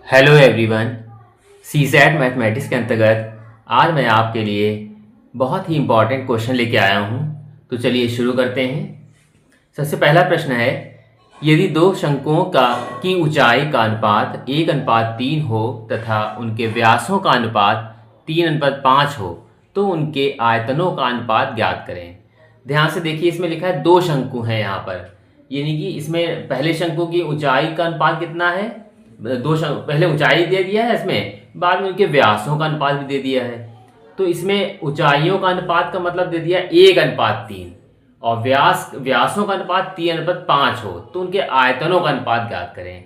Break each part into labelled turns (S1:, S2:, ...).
S1: Hello everyone. CSAT mathematics के अंतर्गत आज मैं आपके लिए बहुत ही इम्पॉर्टेंट क्वेश्चन लेके आया हूँ। तो चलिए शुरू करते हैं। सबसे पहला प्रश्न है, यदि दो शंकुओं की ऊंचाई का अनुपात 1:3 हो तथा उनके व्यासों का अनुपात 3:5 हो तो उनके आयतनों का अनुपात ज्ञात करें। ध्यान से देखिए, इसमें लिखा है दो शंकु हैं यहाँ पर, यानी कि इसमें पहले शंकु की ऊंचाई का अनुपात कितना है, पहले ऊंचाई दे दिया है, इसमें बाद में उनके व्यासों का अनुपात भी दे दिया है। तो इसमें ऊंचाइयों का अनुपात का मतलब दे दिया 1:3 और व्यासों का अनुपात 3:5 हो तो उनके आयतनों का अनुपात ज्ञात करें।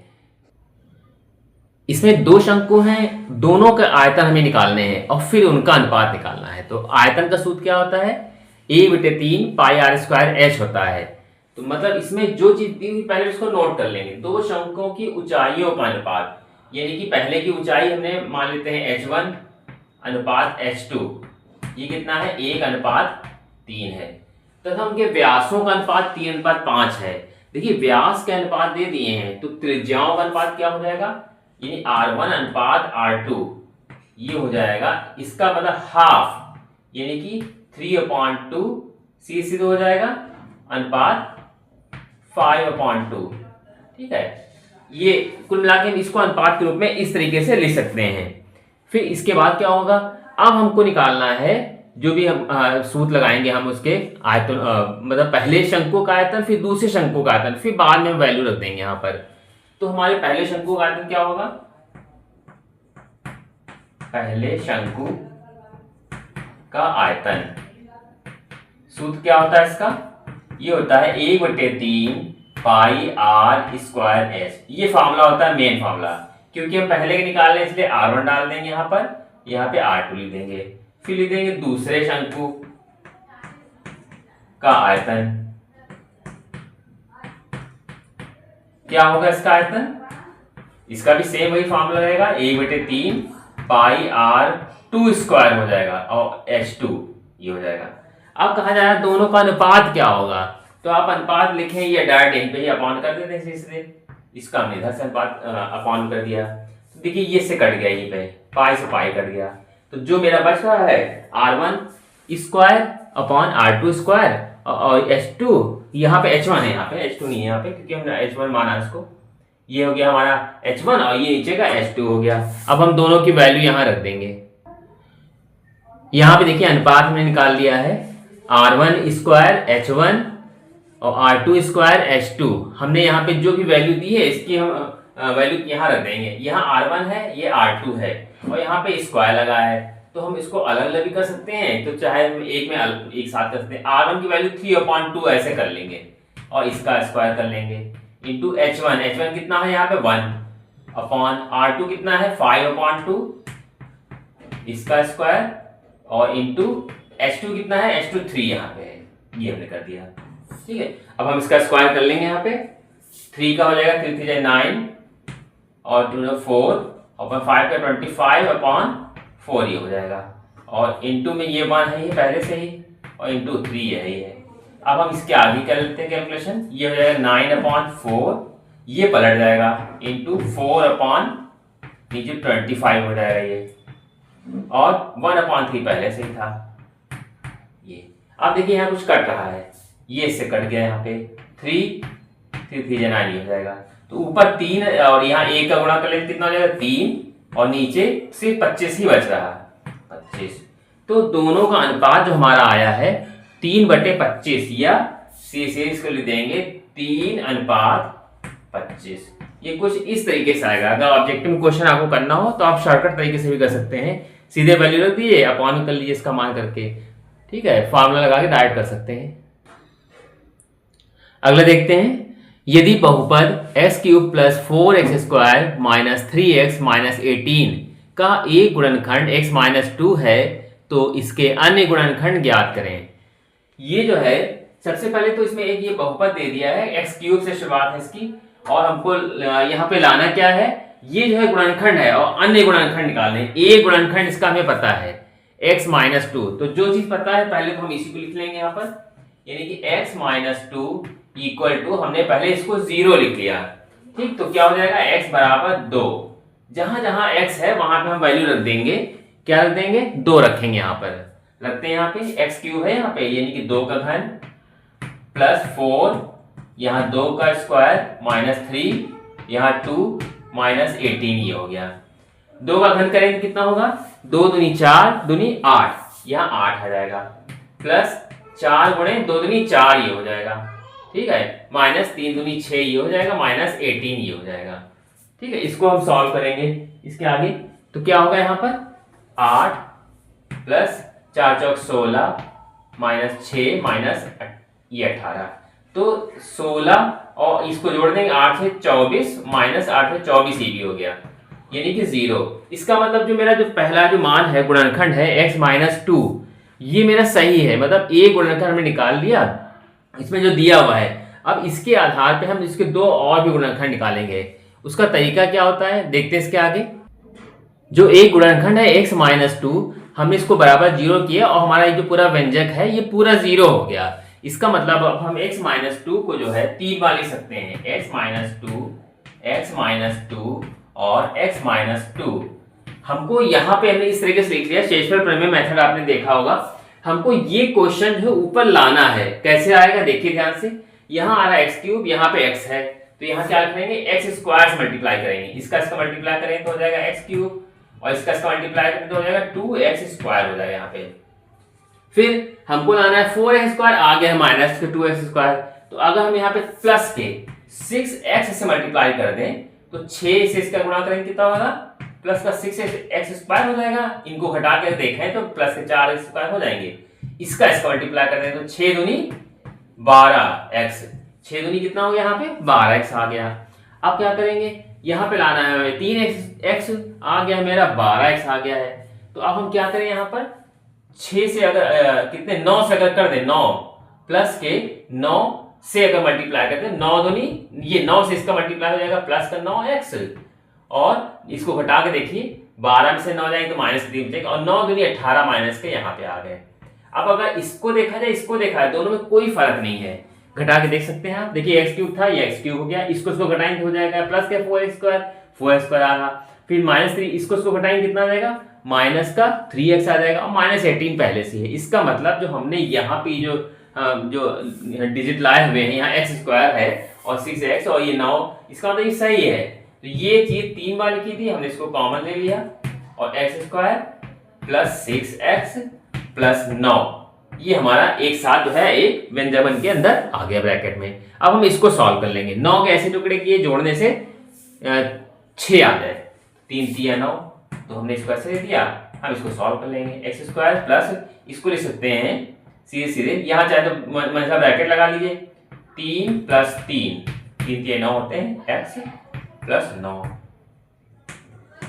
S1: इसमें दो शंकु हैं, दोनों के आयतन हमें निकालने हैं और फिर उनका अनुपात निकालना है। तो आयतन का सूत्र क्या होता है, 1/3 पाई आर स्क्वायर एच होता है। तो मतलब इसमें जो चीज दी हुई पहले उसको नोट कर लेंगे। दो शंकुओं की ऊंचाइयों का अनुपात, यानी कि पहले की ऊंचाई हमने मान लेते हैं h1 अनुपात h2, ये कितना है 1:3 है। तथा उनके व्यासों का अनुपात 3:5 है। देखिए व्यास के अनुपात दे दिए हैं तो त्रिज्याओं का अनुपात क्या हो जाएगा, यानी r1 अनुपात r2, ये हो जाएगा। इसका मतलब हाफ, यानी कि 3/2 सी सीधे हो जाएगा अनुपात 5/2। ठीक है, ये कुल मिला के इसको अनुपात के रूप में इस तरीके से लिख सकते हैं। फिर इसके बाद क्या होगा, अब हमको निकालना है जो भी हम सूत्र लगाएंगे हम उसके आयतन, मतलब पहले शंकु का आयतन, फिर दूसरे शंकु का आयतन, फिर बाद में वैल्यू रख देंगे यहाँ पर। तो हमारे पहले शंकु का आयतन क्या होगा, पहले शंकु का आयतन सूत्र क्या होता है इसका, ये होता है 1/3 पाई आर स्क्वायर एच। ये फार्मूला होता है मेन फार्मूला, क्योंकि हम पहले के निकाल रहे हैं इसलिए R1 डाल देंगे यहाँ पे R2 लिख देंगे। फिर लिख देंगे दूसरे शंकु का आयतन, क्या होगा इसका आयतन, इसका भी सेम वही फार्मूला रहेगा, 1/3 पाई R2 स्क्वायर हो जाएगा और H2 ये हो जाएगा। अब कहा जा रहा है दोनों का अनुपात क्या होगा, तो आप अनुपात लिखें या डायरेक्ट यहीं पे ही अपॉन कर देते हैं सीधे। इसका हमने इधर से अनुपात अपॉन कर दिया। तो देखिए ये से कट गया, यहीं पे पाई से पाई कट गया। तो जो मेरा बच रहा है R1 square upon R2 square और H2, यहाँ पे H1 है, यहाँ पे H2 नहीं है यहाँ पे, क्योंकि हमने H1 माना इसको। ये हो गया हमारा H1 और ये नीचे का H2 हो गया। अब हम दोनों की वैल्यू यहाँ रख देंगे। यहाँ पे देखिए अनुपात हमने निकाल लिया है, R1 स्क्वायर H1 और R2 स्क्वायर H2। हमने यहाँ पे जो भी वैल्यू दी है इसकी हम वैल्यू यहाँ रख देंगे। यहाँ R1 है, ये R2 है और यहाँ पे स्क्वायर लगा है, तो हम इसको अलग अलग भी कर सकते हैं। तो चाहे हम एक साथ कर सकते हैं। R1 की वैल्यू 3/2 ऐसे कर लेंगे और इसका स्क्वायर कर लेंगे इंटू H1 कितना है यहाँ पे 1 अपॉन R2 कितना है 5/2 इसका स्क्वायर और इंटू H2 कितना है H2 3 यहाँ पे है, ये हमने कर दिया। ठीक है, अब हम इसका स्क्वायर कर लेंगे। यहाँ पे 3 का हो जाएगा 3 3 9 और 2 4 और 5 का 25/4 ये हो जाएगा और इंटू में ये 1 है ये पहले से ही और इंटू 3 है ये। अब हम इसके आगे कर लेते हैं कैलकुलेशन, ये हो जाएगा 9/4, ये पलट जाएगा इंटू 4 नीचे 25 हो जाएगा ये और 1/3 पहले से ही था ये। अब देखिए यहाँ कुछ कट रहा है, ये इससे कट गया, यहाँ पे 3 3 9 हो जाएगा। तो ऊपर 3 और यहाँ 1 का गुणा कर लेते कितना हो जाएगा 3 और नीचे सिर्फ 25 ही बच रहा है 25। तो दोनों का अनुपात जो हमारा आया है 3/25 या से इसको लिख देंगे 3:25। ये कुछ इस तरीके से आएगा। अगर ऑब्जेक्टिव क्वेश्चन आपको करना हो तो आप शॉर्टकट तरीके से भी कर सकते हैं, सीधे वैल्यू रख दीजिए अपॉन कर लीजिए इसका मान करके। ठीक है, फार्मूला लगा के डायरेक्ट कर सकते हैं। अगला देखते हैं, यदि बहुपद x³ + 4x² - 3x - 18 का एक गुणनखंड x - 2 है तो इसके अन्य गुणनखंड ज्ञात करें। ये जो है सबसे पहले तो इसमें एक ये बहुपद दे दिया है, x³ से शुरुआत है इसकी और हमको यहाँ पे लाना क्या है, ये जो है गुणनखंड है और अन्य गुणनखंड निकालने। एक गुणनखंड इसका हमें पता है x - 2, तो जो चीज पता है पहले तो हम इसी को लिख लेंगे यहाँ पर, यानी कि x - 2 इक्वल टू, हमने पहले इसको 0 लिख लिया। ठीक, तो क्या हो जाएगा x = 2, जहां जहां x है वहां पे हम वैल्यू रख देंगे। क्या रख देंगे? 2 रखेंगे। यहाँ पर रखते हैं, यहाँ पे एक्स क्यूब है, यहाँ पे यानी कि 2 का घन प्लस 4, यहाँ 2 का स्क्वायर माइनस 3, यहाँ 2 माइनस 18, ये हो गया। 2 का घन करेंगे कितना होगा? 2 दूनी 4, दूनी 8, यहाँ 8 आ जाएगा, प्लस 4 गुणे 2 दूनी 4, ये हो जाएगा। ठीक है, माइनस 3 दूनी 6, ये हो जाएगा, माइनस 18, ये हो जाएगा। ठीक है, इसको हम सॉल्व करेंगे इसके आगे। तो क्या होगा यहाँ पर? 8 प्लस 4 चौक 16 माइनस 6 माइनस ये 18, तो 16 और इसको जोड़ देंगे 8 से 24 माइनस 8 से 24, ये भी हो गया, यानी कि 0। इसका मतलब जो मेरा जो पहला जो मान है गुणनखंड है x माइनस 2, ये मेरा सही है, मतलब a गुणनखंड हमने निकाल लिया इसमें जो दिया हुआ है। अब इसके आधार पे हम इसके 2 और भी गुणनखंड निकालेंगे। उसका तरीका क्या होता है देखते हैं इसके आगे। जो एक गुणनखंड है x माइनस 2, हमने इसको बराबर 0 किया और हमारा ये जो पूरा व्यंजक है ये पूरा 0 हो गया। इसका मतलब अब हम x माइनस 2 को जो है 3 बार लिख सकते हैं, x माइनस 2 और x माइनस 2। हमको यहाँ पे हमने इस तरीके से लिख लिया, शेषफल प्रमेय मेथड आपने देखा होगा। हमको ये क्वेश्चन जो ऊपर लाना है, कैसे आएगा देखिए ध्यान से। यहाँ आ रहा है एक्स क्यूब, यहाँ पे x है, तो यहाँ क्या करेंगे? एक्स स्क्वायर से मल्टीप्लाई करेंगे, इसका मल्टीप्लाई करेंगे तो हो जाएगा एक्स क्यूब, और इसका मल्टीप्लाई करेंगे तो हो जाएगा 2x स्क्वायर हो जाएगा यहाँ पे। फिर हमको लाना है 4x स्क्वायर, आ गया है माइनस के 2x स्क्वायर। तो अगर हम यहाँ पे प्लस के 6x से मल्टीप्लाई कर दें तो 6 से इसका गुणा करेंगे कितना होगा? प्लस का 6x स्क्वायर हो जाएगा। इनको घटा के देखें तो प्लस के 4x स्क्वायर हो जाएंगे। इसका मल्टीप्लाई कर दें तो 6 दूनी 12x, 6 दूनी कितना हो गया? यहाँ पे 12x आ गया। अब क्या करेंगे? यहाँ पे लाना है हमें 3x आ गया, मेरा 12x आ गया है। तो अब हम क्या करें? यहाँ पर 6 से अगर कितने 9 से अगर कर दे, 9 प्लस के 9 से अगर मल्टीप्लाई करते हैं, 9 दूनी ये 9 से इसका मल्टीप्लाई हो जाएगा प्लस का 9x, और इसको घटा के देखिए 12 में से 9 जाएंगे तो माइनस 3 बचेगा, और 9 दूनी 18 माइनस के यहाँ पे आ गए। अब अगर इसको देखा जाए, इसको देखा है, दोनों में कोई फर्क नहीं है, घटा के देख सकते हैं आप। देखिए एक्स क्यूब था, ये एक्स क्यूब हो गया, इसको घटाएंगे तो हो जाएगा प्लस के 4x स्क्वायर आ रहा, फिर माइनस 3, इसको घटाएंगे कितना आ जाएगा? माइनस का 3x आ जाएगा, और माइनस 18 पहले से है। इसका मतलब जो हमने यहाँ पे जो डिजिट लाए हुए हैं, यहाँ एक्स स्क्वायर है और 6x और ये 9, इसका मतलब ये सही है। तो ये चीज 3 बार लिखी थी, हमने इसको कॉमन ले लिया, और x square plus 6x plus 9, ये हमारा एक साथ जो है एक व्यंजन के अंदर आ गया ब्रैकेट में। अब हम इसको सॉल्व कर लेंगे। 9 के ऐसे टुकड़े किए, जोड़ने से 6 आ जाए, 3 3 9, तो हमने इसको ऐसे दिया। हम इसको सॉल्व कर लेंगे। एक्स स्क्वायर प्लस इसको लिख सकते हैं सीधे सीधे, यहाँ चाहे तो मतलब ब्रैकेट लगा लीजिए, 3 प्लस 3, 3 3 9 होते हैं, एक्स प्लस 9,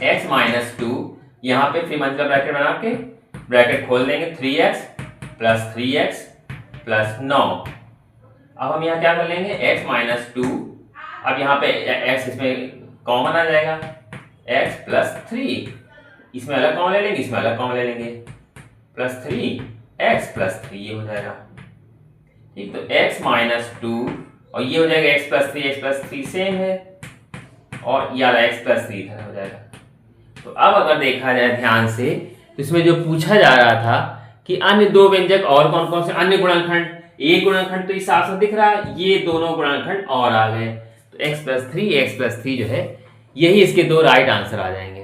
S1: एक्स माइनस 2, यहाँ पे फिर मतलब ब्रैकेट बना के ब्रैकेट खोल देंगे, 3x प्लस 3x प्लस 9। अब हम यहाँ क्या कर लेंगे? x माइनस 2, अब यहाँ पे x इसमें कॉमन आ जाएगा, x प्लस 3, इसमें अलग कॉमन ले लेंगे, इसमें अलग कॉमन ले लेंगे, प्लस 3x प्लस 3, ये हो जाएगा। ठीक, तो x माइनस 2 और ये हो जाएगा x प्लस 3 सेम है, और ये वाला x प्लस 3 इधर हो जाएगा। तो अब अगर देखा जाए ध्यान से, तो इसमें जो पूछा जा रहा था कि अन्य 2 व्यंजक और कौन कौन से अन्य गुणनखंड, एक गुणनखंड तो इस साफ साफ दिख रहा है, ये दोनों गुणनखंड और आ गए, तो x प्लस 3 जो है, यही इसके 2 राइट आंसर आ जाएंगे।